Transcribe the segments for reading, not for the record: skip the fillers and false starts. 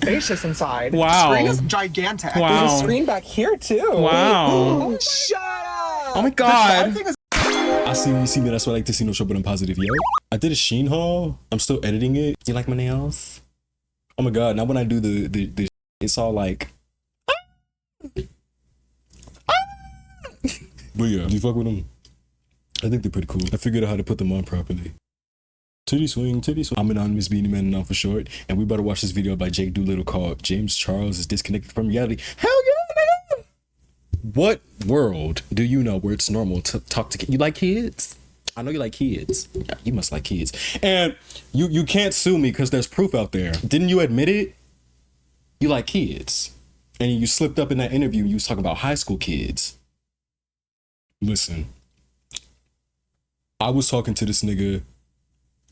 spacious inside. Wow. The screen is gigantic. Wow. There's a screen back here too. Wow. Shut up. Oh my God. I see you see me, that's why I like to see no show but I'm positive, yo. I did a Sheen haul. I'm still editing it. Do you like my nails? Oh my God, now when I do the it's all like but yeah, do you fuck with them? I think they're pretty cool. I figured out how to put them on properly. Titty swing, titty swing. I'm Anonymous Beanie Man now for short, and we better watch this video by Jake Doolittle called James Charles is Disconnected from Reality. Hell yeah, nigga! What world do you know where it's normal to talk to kids? You like kids? I know you like kids. Yeah, you must like kids. And you can't sue me because there's proof out there. Didn't you admit it? You like kids. And you slipped up in that interview. You was talking about high school kids. Listen. I was talking to this nigga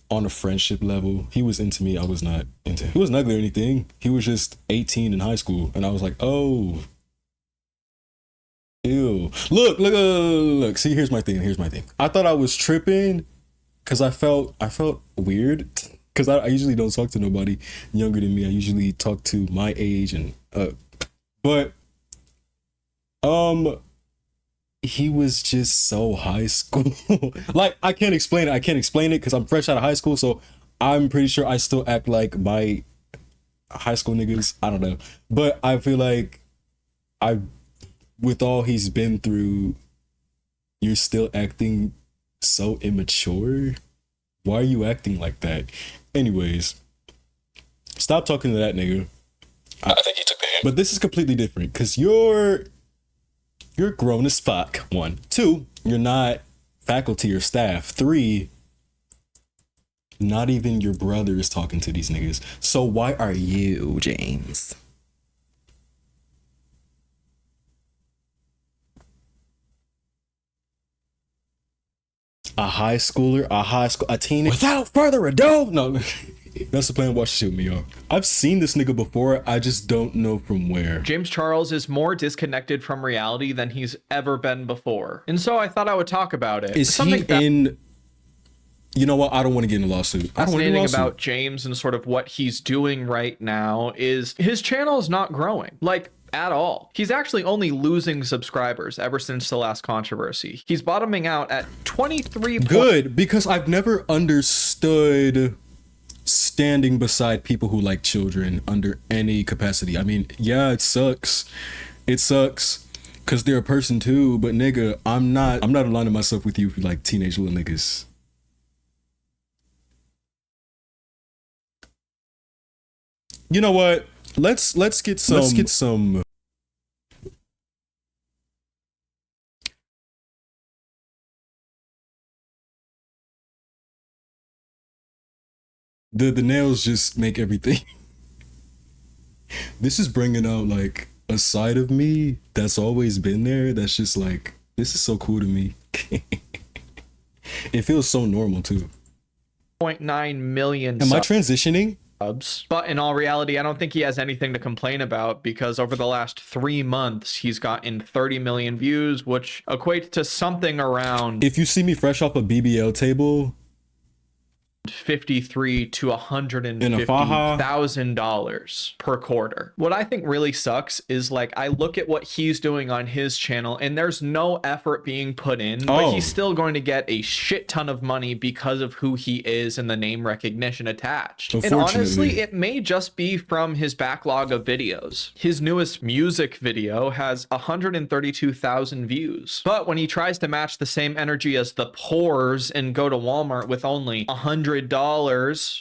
on a friendship level. He was into me. I was not into him. He wasn't ugly or anything. He was just 18 in high school. And I was like, oh. Ew. Look. See, here's my thing. I thought I was tripping because I felt weird because I usually don't talk to nobody younger than me. I usually talk to my age and but he was just so high school. Like I can't explain it because I'm fresh out of high school, so I'm pretty sure I still act like my high school niggas. I don't know, but I feel like with all he's been through, you're still acting so immature. Why are you acting like that? Anyways, stop talking to that nigga. I think he took the hint. But this is completely different because you're grown as fuck. 1, 2, you're not faculty or staff. 3, not even your brother is talking to these niggas. So why are you, James? A teenager. Without further ado, no, that's the plan. Watch shit with me, y'all. I've seen this nigga before. I just don't know from where. James Charles is more disconnected from reality than he's ever been before. And so I thought I would talk about it. Is he in... You know what? I don't want to get in a lawsuit. Fascinating about James and sort of what he's doing right now is his channel is not growing. Like, at all. He's actually only losing subscribers ever since the last controversy. He's bottoming out at 23. Good, because I've never understood standing beside people who like children under any capacity. I mean, yeah, it sucks. It sucks because they're a person too, but nigga, I'm not aligning myself with you if you like teenage little niggas. You know what? Let's get some the nails just make everything. This is bringing out like a side of me that's always been there. That's just like, this is so cool to me. It feels so normal too. 0.9 million. Am I transitioning? But in all reality, I don't think he has anything to complain about because over the last 3 months, he's gotten 30 million views, which equates to something around... If you see me fresh off a BBL table... $53,000 to $150,000 per quarter. What I think really sucks is like I look at what he's doing on his channel and there's no effort being put in, but he's still going to get a shit ton of money because of who he is and the name recognition attached. And honestly, it may just be from his backlog of videos. His newest music video has 132,000 views, but when he tries to match the same energy as the Pores and go to Walmart with only $100,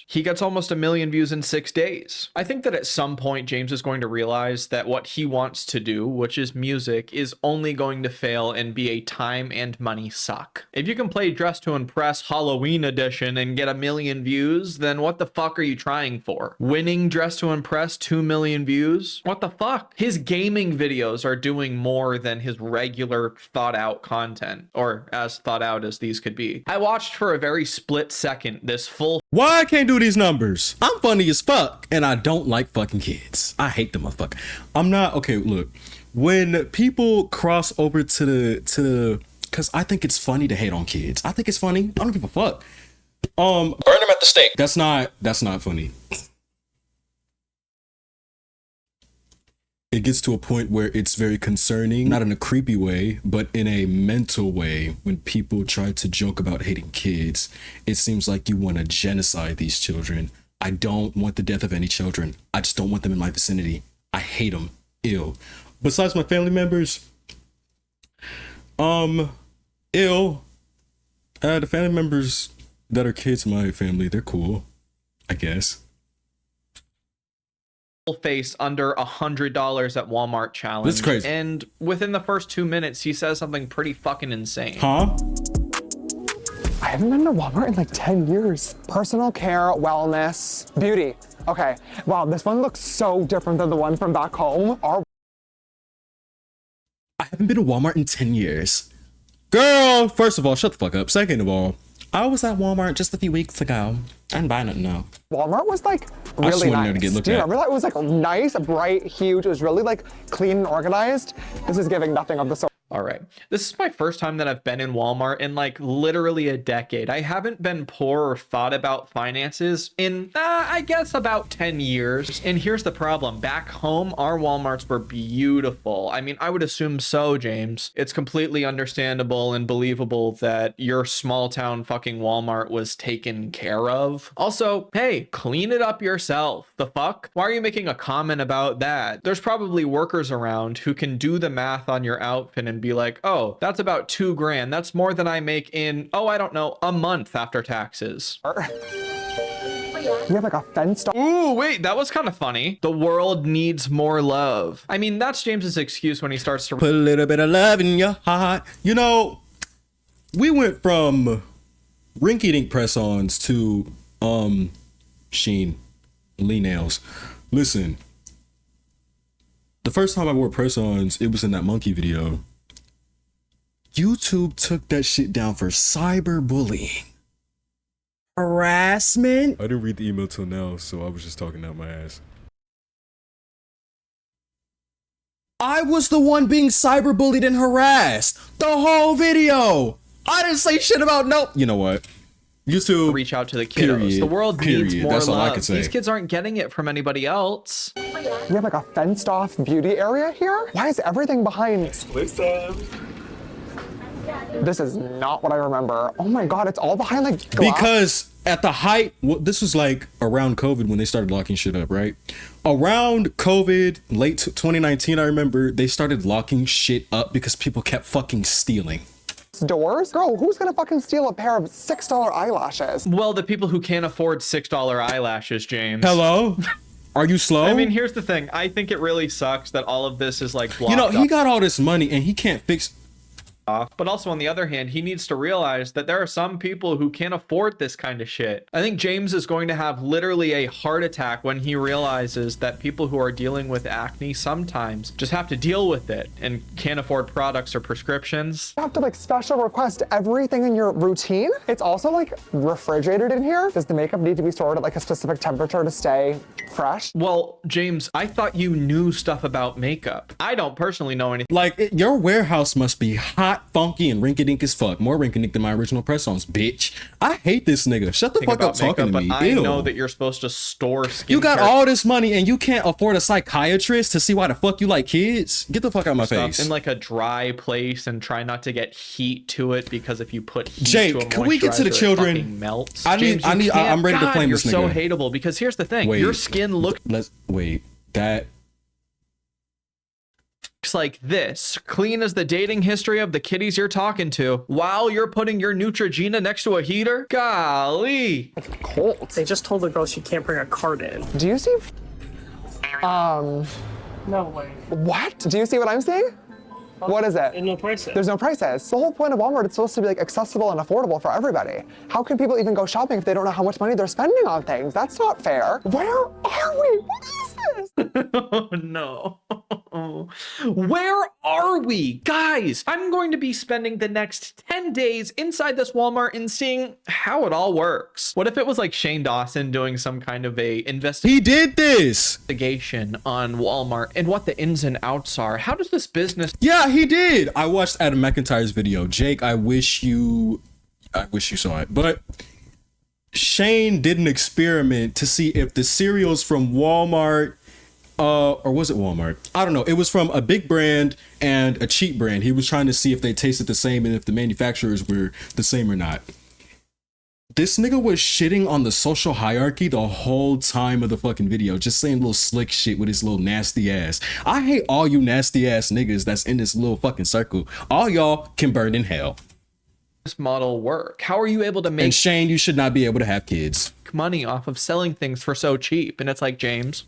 he gets almost 1 million views in 6 days. I think that at some point James is going to realize that what he wants to do, which is music, is only going to fail and be a time and money suck. If you can play Dress to Impress Halloween edition and get 1 million views, then what the fuck are you trying for? Winning Dress to Impress 2 million views? What the fuck? His gaming videos are doing more than his regular thought out content, or as thought out as these could be. I watched for a very split second this full... Why I can't do these numbers? I'm funny as fuck and I don't like fucking kids. I hate them motherfucker. I'm not... Okay, look. When people cross over to the... Because I think it's funny to hate on kids. I think it's funny. I don't give a fuck. Burn them at the stake. That's not funny. it gets to a point where it's very concerning, not in a creepy way, but in a mental way. When people try to joke about hating kids, it seems like you want to genocide these children. I don't want the death of any children. I just don't want them in my vicinity. I hate them. Ew. Besides my family members, the family members that are kids in my family, they're cool, I guess. Face under $100 at Walmart challenge. This is crazy. And within the first 2 minutes, he says something pretty fucking insane. Huh? I haven't been to Walmart in like 10 years. Personal care, wellness, beauty. Okay, wow, this one looks so different than the one from back home. I haven't been to Walmart in 10 years. Girl, first of all, shut the fuck up. Second of all, I was at Walmart just a few weeks ago. I didn't buy nothing now. Walmart was like I just really went nice. there to get looked Do you at. remember that? It was like nice, bright, huge. It was really like clean and organized. This is giving nothing of the sort. All right. This is my first time that I've been in Walmart in like literally a decade. I haven't been poor or thought about finances in, I guess, about 10 years. And here's the problem. Back home, our Walmarts were beautiful. I mean, I would assume so, James. It's completely understandable and believable that your small town fucking Walmart was taken care of. Also, hey, clean it up yourself. The fuck? Why are you making a comment about that? There's probably workers around who can do the math on your outfit and be like, oh, that's about $2,000. That's more than I make in, oh, I don't know, a month after taxes. We have like a fenced off. Ooh, wait, that was kind of funny. The world needs more love. I mean, that's James's excuse when he starts to Put a little bit of love in your heart. You know, we went from rinky-dink press-ons to Sheen, Lee nails. Listen, the first time I wore press-ons, it was in that monkey video. YouTube took that shit down for cyberbullying. Harassment? I didn't read the email till now, so I was just talking out my ass. I was the one being cyberbullied and harassed the whole video. I didn't say shit about no. You know what? YouTube. reach out to the kiddos. Period. The world needs Period. more That's all I love. could say. These kids aren't getting it from anybody else. We have like a fenced off beauty area here. Why is everything behind? Exclusive. This is not what I remember. Oh my God, it's all behind like glass. Because at the height, this was like around COVID when they started locking shit up, right? Around COVID, late 2019, I remember they started locking shit up because people kept fucking stealing. Doors? Girl, who's gonna fucking steal a pair of $6 eyelashes? Well, the people who can't afford $6 eyelashes, James. Hello? Are you slow? I mean, here's the thing. I think it really sucks that all of this is like blocked you know, he off. got all this money and he can't fix. But also, on the other hand, he needs to realize that there are some people who can't afford this kind of shit. I think James is going to have literally a heart attack when he realizes that people who are dealing with acne sometimes just have to deal with it and can't afford products or prescriptions. You have to like special request everything in your routine. It's also like refrigerated in here. Does the makeup need to be stored at like a specific temperature to stay fresh? Well, James, I thought you knew stuff about makeup. I don't personally know anything. Like, your warehouse must be hot, funky, and rinky-dink as fuck. More rinky-dink than my original press-ons, bitch. I hate this nigga. Shut the fuck up talking to but me. I Ew. know that you're supposed to store skincare. You got all this money and you can't afford a psychiatrist to see why the fuck you like kids? Get the fuck out of my stuff face. in like a dry place and try not to get heat to it, because if you put heat Jake, to a can we get to the moisturizer, it children? fucking melts. I'm ready to flame this You're so nigga. hateable, because here's the thing. Wait. Your skin looks That like this, clean as the dating history of the kitties you're talking to, while you're putting your Neutrogena next to a heater? Golly. Cold. They just told the girl she can't bring a cart in. Do you see? No way. What? Do you see what I'm seeing? What is it? There's no prices. There's no prices. The whole point of Walmart, it's supposed to be like accessible and affordable for everybody. How can people even go shopping if they don't know how much money they're spending on things? That's not fair. Where are we? What is this? Oh no. Where are we? Guys, I'm going to be spending the next 10 days inside this Walmart and seeing how it all works. What if it was like Shane Dawson doing some kind of a he did this. investigation on Walmart and what the ins and outs are? How does this business Yeah, he did. I watched Adam McIntyre's video. Jake, I wish you saw it. But Shane did an experiment to see if the cereals from Walmart Or was it Walmart? I don't know. It was from a big brand and a cheap brand. He was trying to see if they tasted the same and if the manufacturers were the same or not. This nigga was shitting on the social hierarchy the whole time of the fucking video, just saying little slick shit with his little nasty ass. I hate all you nasty ass niggas that's in this little fucking circle. All y'all can burn in hell. This model work? How are you able to make And Shane, you should not be able to have kids. money off of selling things for so cheap? And it's like, James,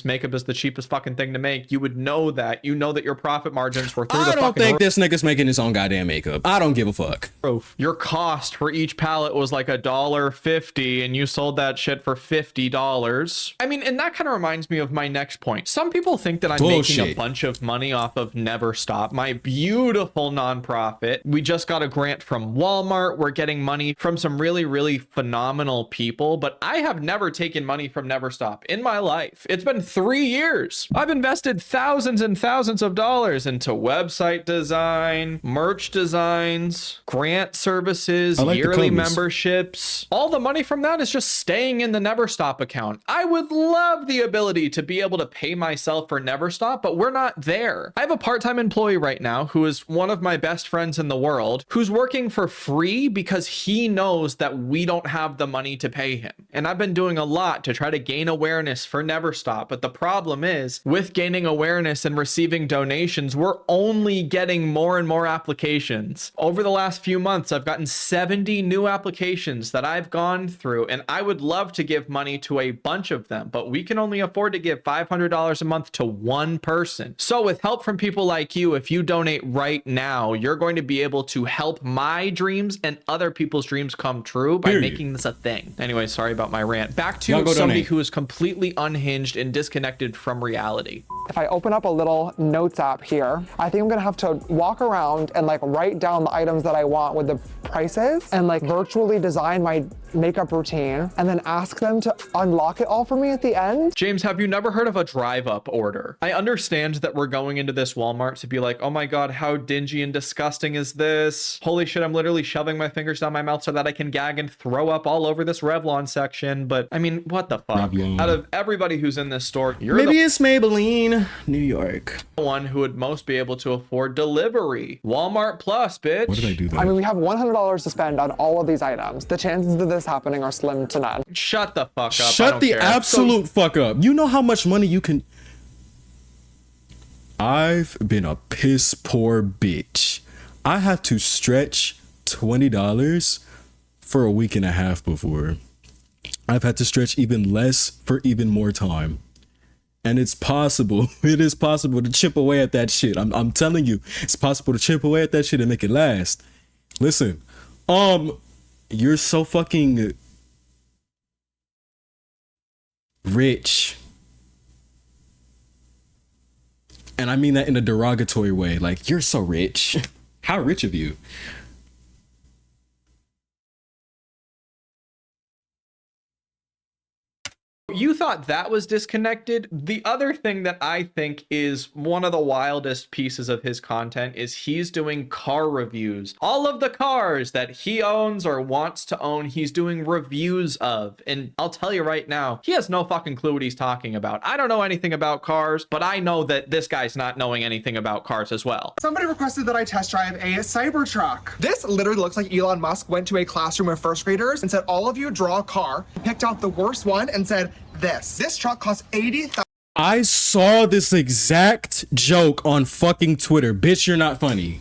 makeup is the cheapest fucking thing to make. You would know that. You know that your profit margins were through the fucking I don't think this nigga's making his own goddamn makeup. I don't give a fuck. roof. Your cost for each palette was like $1.50 and you sold that shit for $50. I mean, and that kind of reminds me of my next point. Some people think that I'm making a bunch of money off of Never Stop, my beautiful nonprofit. We just got a grant from Walmart. We're getting money from some really, really phenomenal people, but I have never taken money from Never Stop in my life. It's been 3 years. I've invested thousands and thousands of dollars into website design, merch designs, grant services, yearly memberships. All the money from that is just staying in the Never Stop account. I would love the ability to be able to pay myself for Never Stop, but we're not there. I have a part-time employee right now who is one of my best friends in the world, who's working for free because he knows that we don't have the money to pay him. And I've been doing a lot to try to gain awareness for Never Stop, but the problem is with gaining awareness and receiving donations, we're only getting more and more applications. Over the last few months, I've gotten 70 new applications that I've gone through, and I would love to give money to a bunch of them, but we can only afford to give $500 a month to one person. So with help from people like you, if you donate right now, you're going to be able to help my dreams and other people's dreams come true by making this a thing. Anyway, sorry about my rant. Back to somebody who is completely unhinged and disconnected from reality. If I open up a little notes app here, I think I'm gonna have to walk around and like write down the items that I want with the prices and like virtually design my makeup routine and then ask them to unlock it all for me at the end. James, have you never heard of a drive-up order? I understand that we're going into this Walmart to be like, oh my God, how dingy and disgusting is this? Holy shit, I'm literally shoving my fingers down my mouth so that I can gag and throw up all over this Revlon section. But I mean, what the fuck? Revlon. Out of everybody who's in this store, maybe it's Maybelline, New York. The one who would most be able to afford delivery. Walmart Plus, bitch. What did I do there? I mean, we have $100 to spend on all of these items. The chances of this happening are slim to none. Shut the fuck up. Shut the absolute fuck up. You know how much money you can... I've been a piss poor bitch. I had to stretch $20 for a week and a half before. I've had to stretch even less for even more time. And it's possible. It is possible to chip away at that shit. I'm telling you, it's possible to chip away at that shit and make it last. Listen, you're so fucking rich. And I mean that in a derogatory way. Like, you're so rich. How rich of you? You thought that was disconnected? The other thing that I think is one of the wildest pieces of his content is he's doing car reviews. All of the cars that he owns or wants to own, he's doing reviews of. And I'll tell you right now, he has no fucking clue what he's talking about. I don't know anything about cars, but I know that this guy's not knowing anything about cars as well. Somebody requested that I test drive a Cybertruck. This literally looks like Elon Musk went to a classroom of first graders and said, all of you draw a car, picked out the worst one and said, this truck costs $80,000. I saw this exact joke on fucking Twitter. Bitch, you're not funny.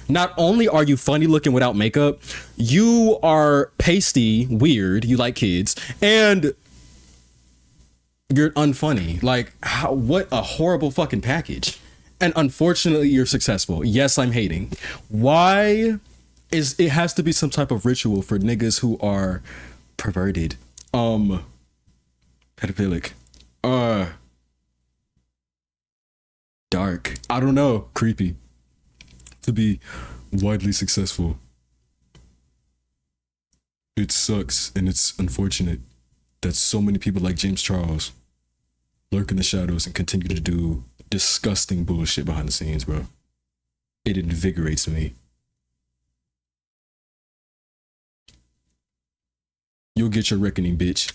Not only are you funny looking without makeup, you are pasty, weird, you like kids, and you're unfunny. Like, what a horrible fucking package. And unfortunately, you're successful. Yes, I'm hating. Why is it has to be some type of ritual for niggas who are perverted, pedophilic, dark, I don't know, creepy, to be widely successful. It sucks and it's unfortunate that so many people like James Charles lurk in the shadows and continue to do disgusting bullshit behind the scenes, bro. It invigorates me. You'll get your reckoning, bitch.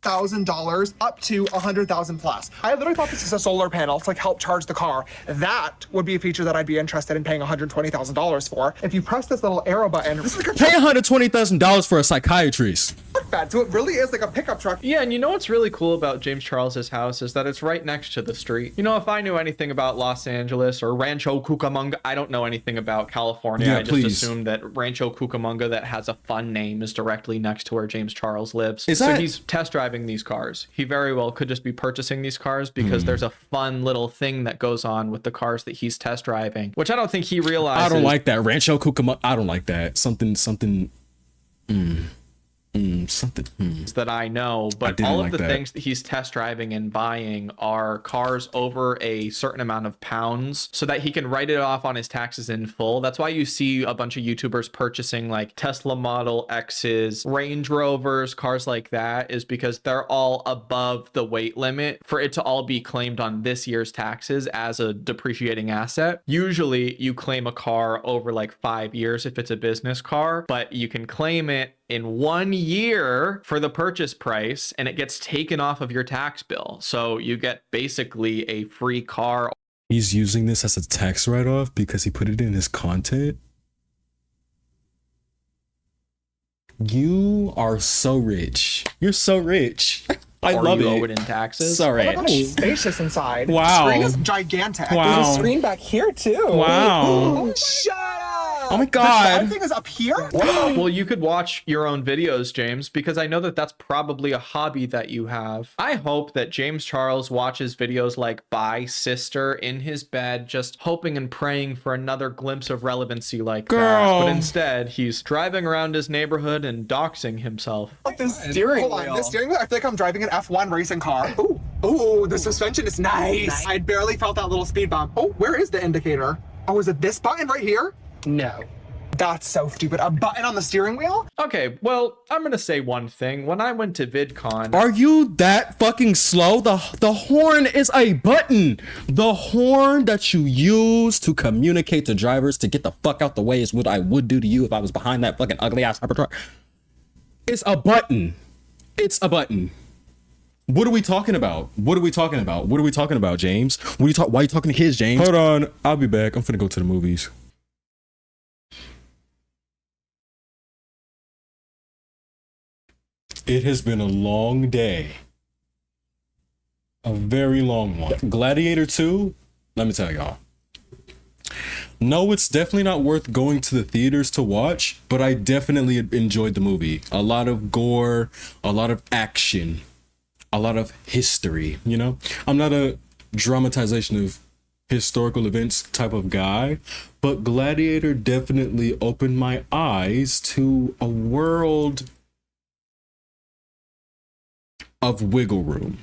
$1,000 up to $100,000 plus. I literally thought this is a solar panel to like help charge the car. That would be a feature that I'd be interested in paying $120,000 for. If you press this little arrow button, this is like a Pay $120,000 for a psychiatrist. truck bed. So it really is like a pickup truck. Yeah, and you know what's really cool about James Charles's house is that it's right next to the street. You know, if I knew anything about Los Angeles or Rancho Cucamonga, I don't know anything about California. Yeah, I just assumed that Rancho Cucamonga, that has a fun name, is directly next to where James Charles lives. So he's test driving these cars. He very well could just be purchasing these cars because there's a fun little thing that goes on with the cars that he's test driving, which I don't think he realizes. I don't like that. Rancho Cucamonga. I don't like that. Something. That I know, but all of the things that he's test driving and buying are cars over a certain amount of pounds so that he can write it off on his taxes in full. That's why you see a bunch of YouTubers purchasing like Tesla Model X's, Range Rovers, cars like that, is because they're all above the weight limit for it to all be claimed on this year's taxes as a depreciating asset. Usually you claim a car over like 5 years if it's a business car, but you can claim it in 1 year for the purchase price and it gets taken off of your tax bill. So you get basically a free car. He's using this as a tax write-off because he put it in his content. You are so rich. You're so rich. I love it. Owe it in taxes. So Oh my God, rich. it's spacious inside. Wow. The screen is gigantic. Wow. There's a screen back here too. Wow. Shut up. Oh my The God. thing is up here. Well, you could watch your own videos, James, because I know that that's probably a hobby that you have. I hope that James Charles watches videos like Bye Sister in his bed, just hoping and praying for another glimpse of relevancy like that. But instead, he's driving around his neighborhood and doxing himself. This steering Hold on, wheel. this steering wheel, I feel like I'm driving an F1 racing car. Ooh, ooh, the suspension is nice. I barely felt that little speed bump. Oh, where is the indicator? Oh, is it this button right here? No. That's so stupid. A button on the steering wheel? Okay, well, I'm gonna say one thing. When I went to VidCon, Are you that fucking slow? The horn is a button. The horn that you use to communicate to drivers to get the fuck out the way is what I would do to you if I was behind that fucking ugly ass Cybertruck. It's a button. It's a button. What are we talking about? What are we talking about? What are we talking about, James? Why are you talking to kids, James? Hold on. I'll be back. I'm finna go to the movies. It has been a long day. A very long one. Gladiator 2, let me tell y'all. No, it's definitely not worth going to the theaters to watch, but I definitely enjoyed the movie. A lot of gore, a lot of action, a lot of history, you know? I'm not a dramatization of historical events type of guy, but Gladiator definitely opened my eyes to a world of wiggle room.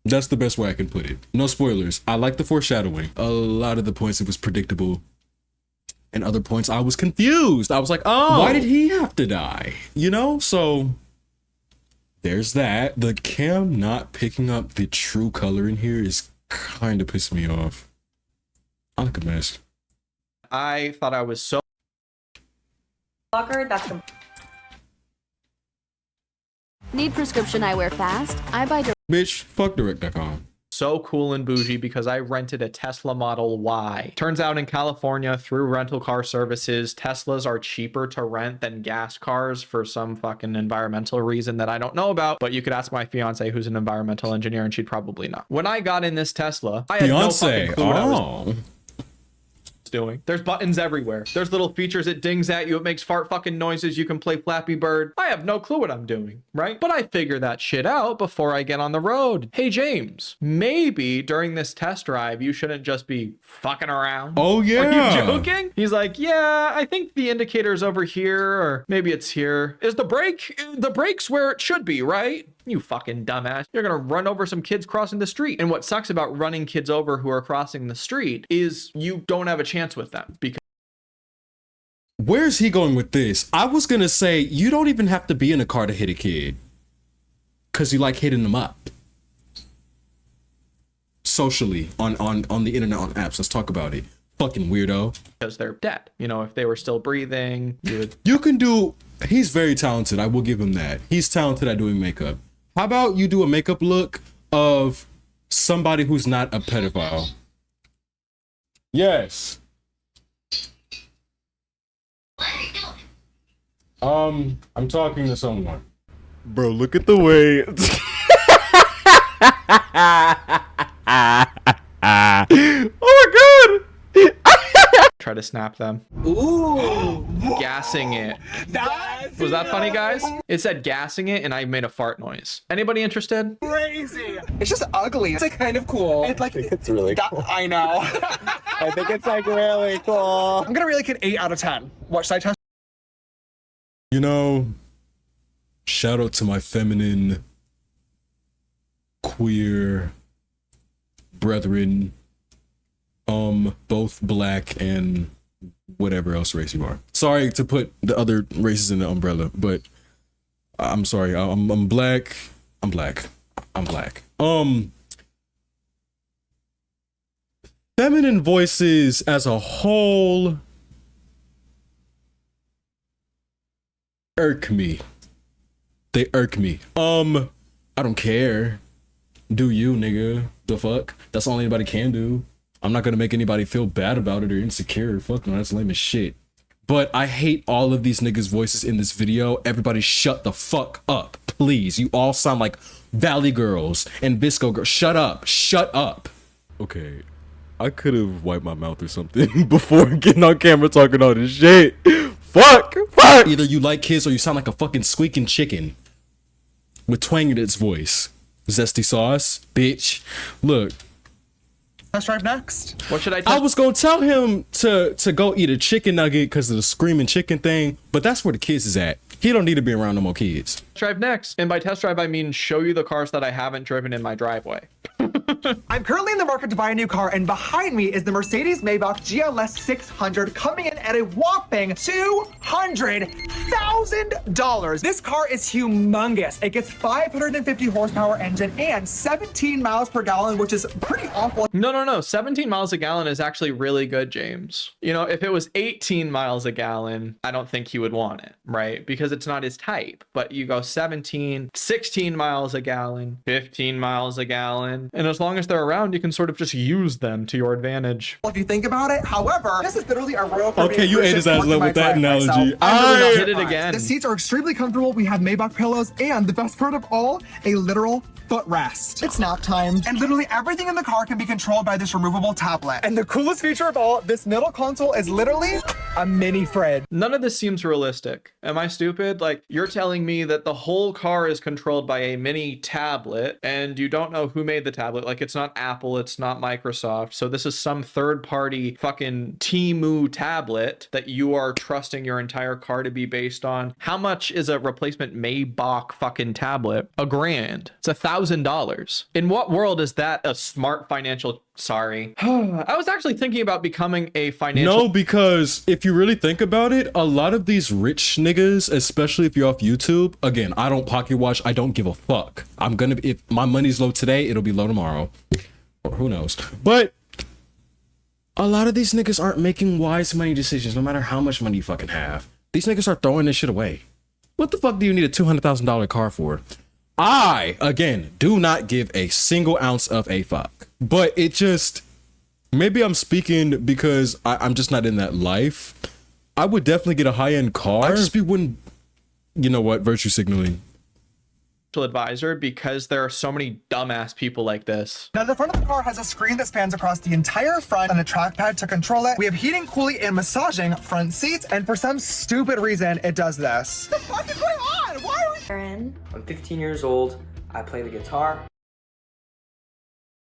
That's the best way I can put it. No spoilers. I like the foreshadowing. A lot of the points it was predictable, and other points I was confused. I was like, oh, why did he have to die? You know? So there's that. The cam not picking up the true color in here is kind of pissing me off. I look a mess. I thought I was so That's Need prescription eyewear fast? I buy Bitch, fuck direct.com. cool and bougie because I rented a Tesla Model Y. Turns out in California, through rental car services, Teslas are cheaper to rent than gas cars for some fucking environmental reason that I don't know about, but you could ask my fiance who's an environmental engineer and she'd probably know. When I got in this Tesla, I had no fucking clue what I was doing. There's buttons everywhere. There's little features it dings at you. It makes fart fucking noises. You can play Flappy Bird. I have no clue what I'm doing, right? But I figure that shit out before I get on the road. Hey, James, maybe during this test drive, you shouldn't just be fucking around. Oh, yeah. Are you joking? He's like, yeah, I think the indicator's over here, or maybe it's here. Is the brake's where it should be, right? You fucking dumbass. You're gonna run over some kids crossing the street. And what sucks about running kids over who are crossing the street is you don't have a chance with them because Where's he going with this? I was gonna say you don't even have to be in a car to hit a kid, cause you like hitting them up socially on the internet, on apps. Let's talk about it. Fucking weirdo. because they're dead. You know, if they were still breathing, You can do. He's very talented. I will give him that. He's talented at doing makeup. How about you do a makeup look of somebody who's not a pedophile? Yes. I'm talking to someone. Bro, look at the way. Oh my god! Try to snap them. Ooh, gassing it. Was that funny, guys? It said gassing it, and I made a fart noise. Anybody interested? Crazy. It's just ugly. It's like kind of cool. It's like it's really cool. I know. I think it's like really cool. I'm gonna rate like an 8 out of 10. What should I test? You know, shout out to my feminine, queer brethren, both black and whatever else race you are. Sorry to put the other races in the umbrella, but I'm sorry. I'm black. I'm black. I'm black. Feminine voices as a whole irk me. They irk me. I don't care. Do you, nigga? The fuck? That's all anybody can do. I'm not gonna make anybody feel bad about it or insecure. Fuck no, that's lame as shit. But I hate all of these niggas' voices in this video. Everybody shut the fuck up, please. You all sound like Valley Girls and Visco Girls. Shut up. Shut up. Okay, I could have wiped my mouth or something before getting on camera talking all this shit. Fuck. Either you like kids or you sound like a fucking squeaking chicken with twang in its voice. Zesty sauce, bitch. Look. Test drive next. What should I I was gonna tell him to go eat a chicken nugget because of the screaming chicken thing, but that's where the kids is at. He don't need to be around no more kids. drive next? And by test drive, I mean show you the cars that I haven't driven in my driveway. I'm currently in the market to buy a new car, and behind me is the Mercedes-Maybach GLS 600 coming in at a whopping $200,000. This car is humongous. It gets 550 horsepower engine and 17 miles per gallon, which is pretty awful. No. 17 miles a gallon is actually really good, James. You know, if it was 18 miles a gallon, I don't think he would want it, right? Because it's not his type. But you go 17, 16 miles a gallon, 15 miles a gallon, and as long as they're around, you can sort of just use them to your advantage. If you think about it, however, this is literally a Royal Caribbean. Okay, you ate his ass up with that analogy. I hit it again. The seats are extremely comfortable. We have Maybach pillows, and the best part of all, a literal footrest. It's nap time, and literally everything in the car can be controlled by this removable tablet. And the coolest feature of all, this middle console is literally a mini fridge. None of this seems realistic. Am I stupid? Like, you're telling me that the whole car is controlled by a mini tablet, and you don't know who made the tablet. Like, it's not Apple, it's not Microsoft. So this is some third-party fucking Temu tablet that you are trusting your entire car to be based on. How much is a replacement Maybach fucking tablet? $1,000. It's $1,000. In what world is that a smart financial? Sorry. I was actually thinking about becoming a financial. No, because if you really think about it, a lot of these rich niggas, especially if you're off YouTube, again, I don't pocket watch. I don't give a fuck. I'm gonna, if my money's low today, it'll be low tomorrow. Or who knows. But a lot of these niggas aren't making wise money decisions, no matter how much money you fucking have. These niggas are throwing this shit away. What the fuck do you need a $200,000 car for? I, again, do not give a single ounce of a fuck. But it just, maybe I'm speaking because I'm just not in that life. I would definitely get a high-end car. I just wouldn't, you know what, virtue signaling. Advisor, because there are so many dumbass people like this. Now, the front of the car has a screen that spans across the entire front and a trackpad to control it. We have heating, cooling, and massaging front seats, and for some stupid reason, it does this. What the fuck is going on? Why are we Aaron, I'm 15 years old. I play the guitar.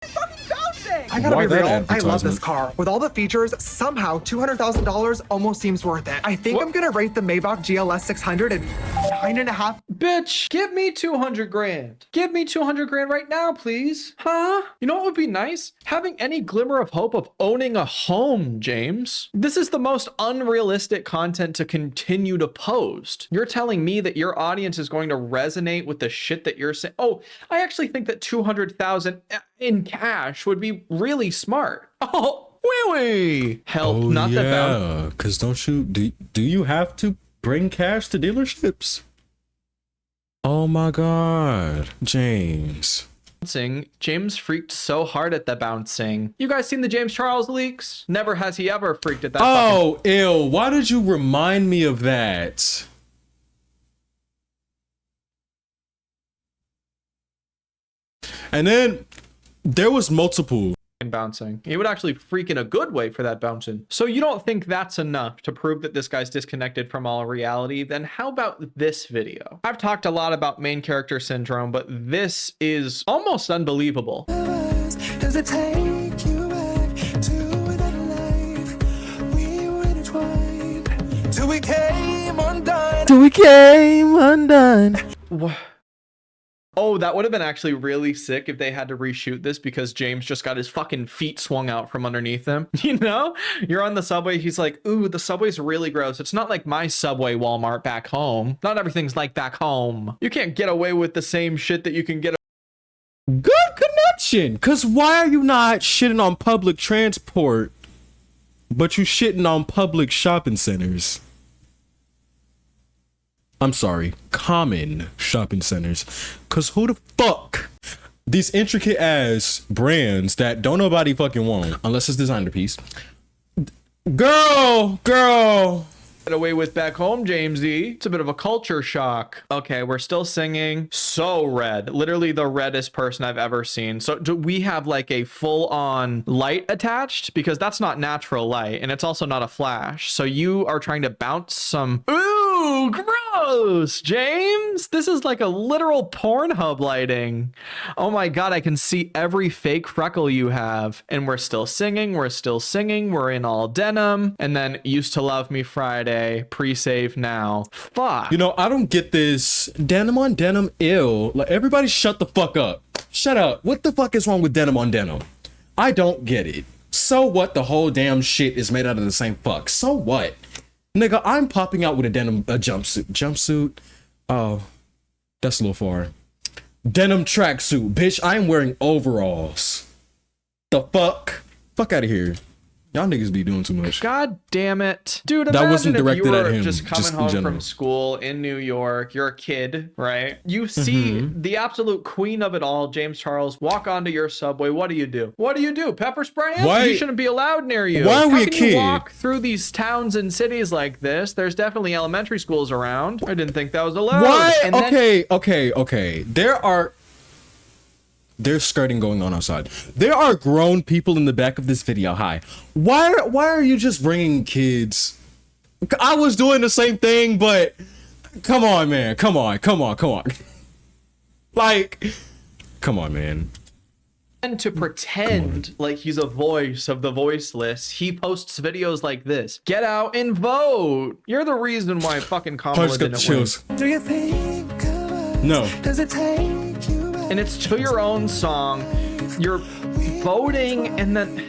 fucking bouncing? I gotta be real, I love this car. With all the features, somehow $200,000 almost seems worth it. I think I'm gonna rate the Maybach GLS 600 at 9.5. Bitch, give me 200 grand. Give me 200 grand right now, please. Huh? You know what would be nice? Having any glimmer of hope of owning a home, James. This is the most unrealistic content to continue to post. You're telling me that your audience is going to resonate with the shit that you're saying. Oh, I actually think that 200,000 in cash would be really smart. Oh, wee. Help, not the yeah, because don't you, do you have to bring cash to dealerships? Oh my God, James. James freaked so hard at the bouncing. You guys seen the James Charles leaks? Never has he ever freaked at that. Oh, ew. Why did you remind me of that? And then there was multiple bouncing. He would actually freak in a good way for that bouncing. So you don't think that's enough to prove that this guy's disconnected from all reality? Then how about this video? I've talked a lot about main character syndrome, but this is almost unbelievable. Does it take you back to another life? We were intertwined till we came undone. Till we came undone. What? Oh, that would have been actually really sick if they had to reshoot this because James just got his fucking feet swung out from underneath him. You know, you're on the subway. He's like, ooh, the subway's really gross. It's not like my Subway Walmart back home. Not everything's like back home. You can't get away with the same shit that you can get. Good connection. Cause why are you not shitting on public transport, but you shitting on public shopping centers? I'm sorry, common shopping centers. Cause who the fuck? These intricate ass brands that don't nobody fucking want, unless it's designer piece. Girl. Get away with back home, Jamesy. It's a bit of a culture shock. Okay, we're still singing. So red. Literally the reddest person I've ever seen. So do we have like a full-on light attached? Because that's not natural light, and it's also not a flash. So you are trying to bounce some... Ooh, gross, James. This is like a literal Pornhub lighting. Oh my God, I can see every fake freckle you have. And we're still singing. We're in all denim. And then Used to Love Me Friday, pre-save now. Fuck. You know, I don't get this denim on denim ill. Like, everybody shut the fuck up. Shut up. What the fuck is wrong with denim on denim? I don't get it. So what? The whole damn shit is made out of the same fuck. So what? Nigga, I'm popping out with a jumpsuit. Oh, that's a little far. Denim tracksuit, bitch. I'm wearing overalls. The fuck? Fuck out of here. Y'all niggas be doing too much. God damn it. Dude, that wasn't directed if you were at him. Just coming home from school in New York. You're a kid, right? You see the absolute queen of it all, James Charles, walk onto your subway. What do you do? Pepper spray him? Why? He shouldn't be allowed near you. Why are we How a can kid? You walk through these towns and cities like this? There's definitely elementary schools around. I didn't think that was allowed. Why? And Okay. There's skirting going on outside. There are grown people in the back of this video. Hi. Why are you just bringing kids? I was doing the same thing, but come on, man. Come on. Like, come on, man. And to pretend like he's a voice of the voiceless, he posts videos like this. Get out and vote. You're the reason why fucking Kamala didn't win. Do you think No. does it take you back? And it's to your own song. You're voting and then...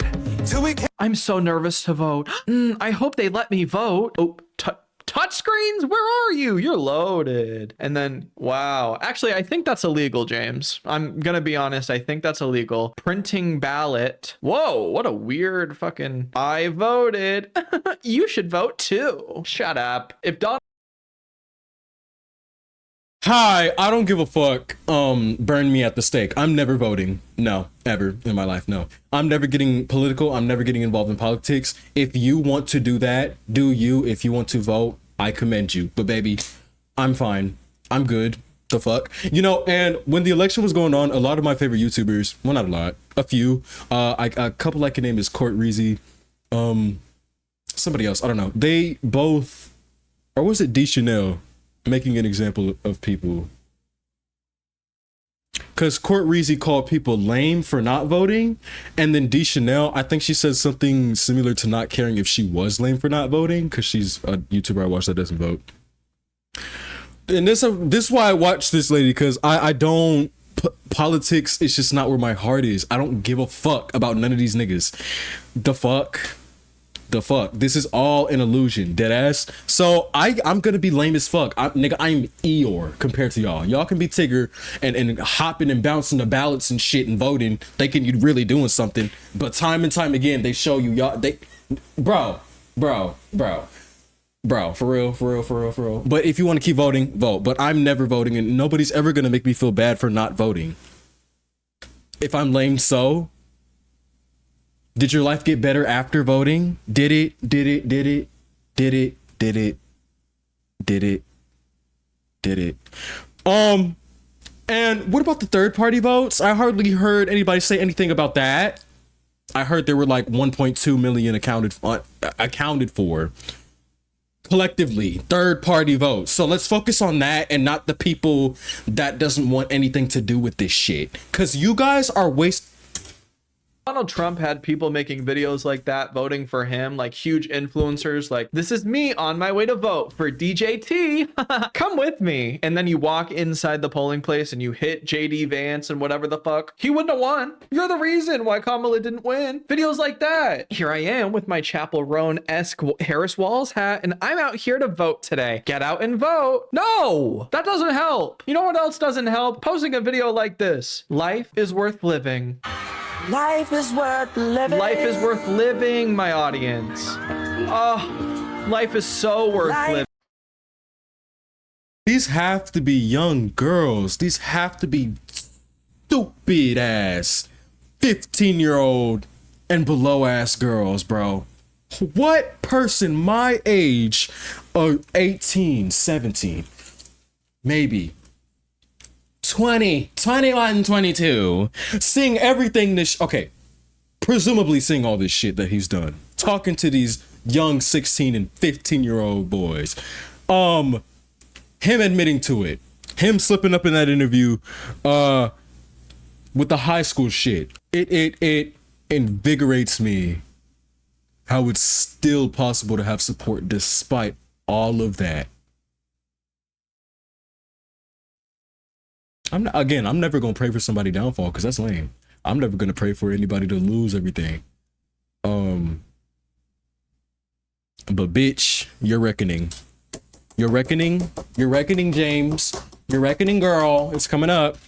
I'm so nervous to vote. I hope they let me vote. Oh, touchscreens? Where are you? You're loaded. And then, wow. Actually, I think that's illegal, James. I'm gonna be honest. I think that's illegal. Printing ballot. Whoa, what a weird fucking... I voted. You should vote too. Shut up. If Donald... Hi, I don't give a fuck. Burn me at the stake. I'm never voting. No, ever in my life. No, I'm never getting political. I'm never getting involved in politics. If you want to do that, do you. If you want to vote, I commend you. But baby, I'm fine. I'm good. The fuck, you know. And when the election was going on, a lot of my favorite YouTubers, well, not a lot, a few, a couple I can name is Court Reezy, somebody else, I don't know. They both, or was it D Chanel? Making an example of people, because Court Reezy called people lame for not voting, and then D Chanel, I think she said something similar to not caring if she was lame for not voting, because she's a YouTuber I watch that doesn't vote. And this is why I watch this lady, because I don't politics is just not where my heart is. I don't give a fuck about none of these niggas. The fuck. This is all an illusion, dead ass. So I'm gonna be lame as fuck. I'm Eeyore compared to y'all. Y'all can be Tigger and hopping and bouncing the ballots and shit and voting, thinking you're really doing something. But time and time again, they show you y'all. Bro. Bro, for real. But if you want to keep voting, vote. But I'm never voting, and nobody's ever gonna make me feel bad for not voting. If I'm lame, so did your life get better after voting? Did it? And what about the third party votes? I hardly heard anybody say anything about that. I heard there were like 1.2 million accounted for collectively, third party votes. So let's focus on that and not the people that doesn't want anything to do with this shit. Cause you guys are Donald Trump had people making videos like that, voting for him, like huge influencers, like, this is me on my way to vote for DJT. Come with me. And then you walk inside the polling place and you hit JD Vance and whatever the fuck. He wouldn't have won. You're the reason why Kamala didn't win. Videos like that. Here I am with my Chapel Roan-esque Harris Walls hat, and I'm out here to vote today. Get out and vote. No, that doesn't help. You know what else doesn't help? Posting a video like this. Life is worth living. Life is worth living. Life is worth living, my audience. Oh, life is so worth living. These have to be young girls. These have to be stupid ass 15-year-old and below ass girls, bro. What person my age, or 18, 17, maybe 20, 21, 22, seeing everything this, okay, presumably seeing all this shit that he's done, talking to these young 16 and 15-year-old boys, him admitting to it, him slipping up in that interview, with the high school shit, it invigorates me how it's still possible to have support despite all of that. I'm never gonna pray for somebody's downfall because that's lame. I'm never gonna pray for anybody to lose everything. But bitch, you're reckoning. You're reckoning, James. You're reckoning, girl. It's coming up.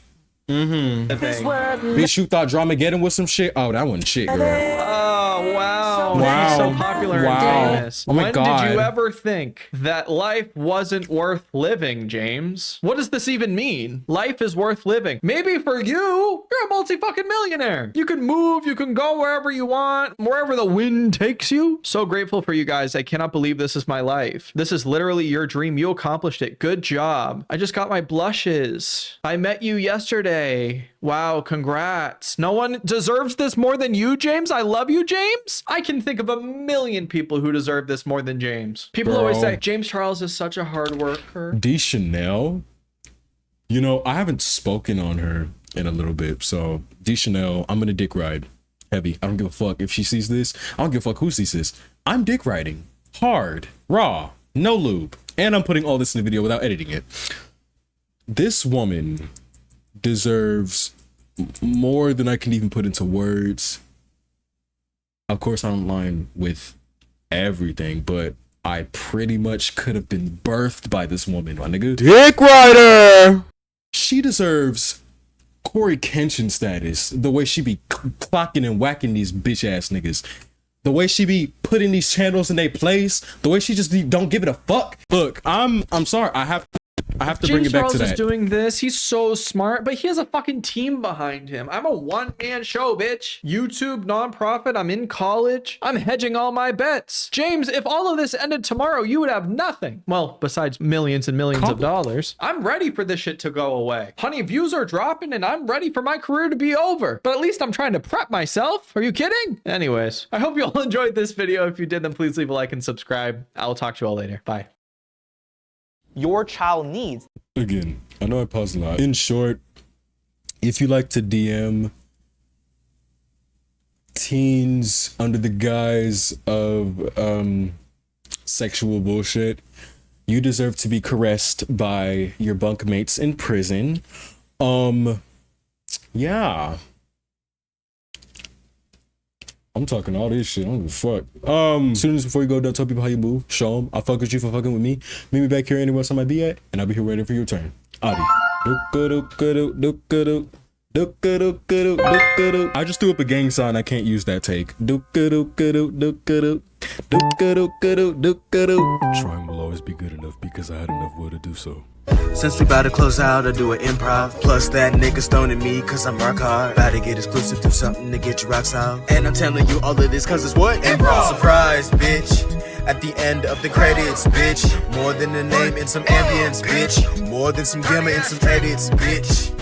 Bitch, you thought Dramageddon was some shit? Oh, that wasn't shit, girl. Oh, wow. Wow. He's so popular and famous. Oh my God. When did you ever think that life wasn't worth living, James? What does this even mean? Life is worth living. Maybe for you, you're a multi-fucking millionaire. You can move, you can go wherever you want, wherever the wind takes you. So grateful for you guys. I cannot believe this is my life. This is literally your dream. You accomplished it. Good job. I just got my blushes. I met you yesterday. Wow, congrats. No one deserves this more than you, James. I love you, James. I can think of a million people who deserve this more than James. People always say, James Charles is such a hard worker. D Chanel, you know, I haven't spoken on her in a little bit. So D Chanel, I'm gonna dick ride heavy. I don't give a fuck if she sees this. I don't give a fuck who sees this. I'm dick riding hard, raw, no lube. And I'm putting all this in the video without editing it. This woman deserves more than I can even put into words. Of course, I don't line with everything, but I pretty much could have been birthed by this woman, my nigga. Dick rider! She deserves Corey Kenshin status. The way she be clocking and whacking these bitch ass niggas. The way she be putting these channels in their place. The way she just don't give it a fuck. Look, I'm sorry. I have to bring it back to that. James Charles is doing this. He's so smart, but he has a fucking team behind him. I'm a one-man show, bitch. YouTube, nonprofit. I'm in college. I'm hedging all my bets. James, if all of this ended tomorrow, you would have nothing. Well, besides millions and millions of dollars. I'm ready for this shit to go away. Honey, views are dropping and I'm ready for my career to be over. But at least I'm trying to prep myself. Are you kidding? Anyways, I hope you all enjoyed this video. If you did, then please leave a like and subscribe. I will talk to you all later. Bye. Your child needs. Again, I know I paused a lot. In short, if you like to DM teens under the guise of sexual bullshit, you deserve to be caressed by your bunkmates in prison. Yeah. I'm talking all this shit. I don't give a fuck. Students, before you go, don't tell people how you move. Show them. I'll fuck with you for fucking with me. Meet me back here anywhere else I might be at, and I'll be here waiting for your turn. Adi. I just threw up a gang sign. I can't use that take. Trying will always be good enough because I had enough will to do so. Since we bout to close out, I do an improv. Plus that nigga stoning me cause I'm rock hard. About to get exclusive, do something to get your rocks out. And I'm telling you all of this cause it's what? Improv. Surprise, bitch. At the end of the credits, bitch. More than a name and some ambience, bitch. More than some gamma and some edits, bitch.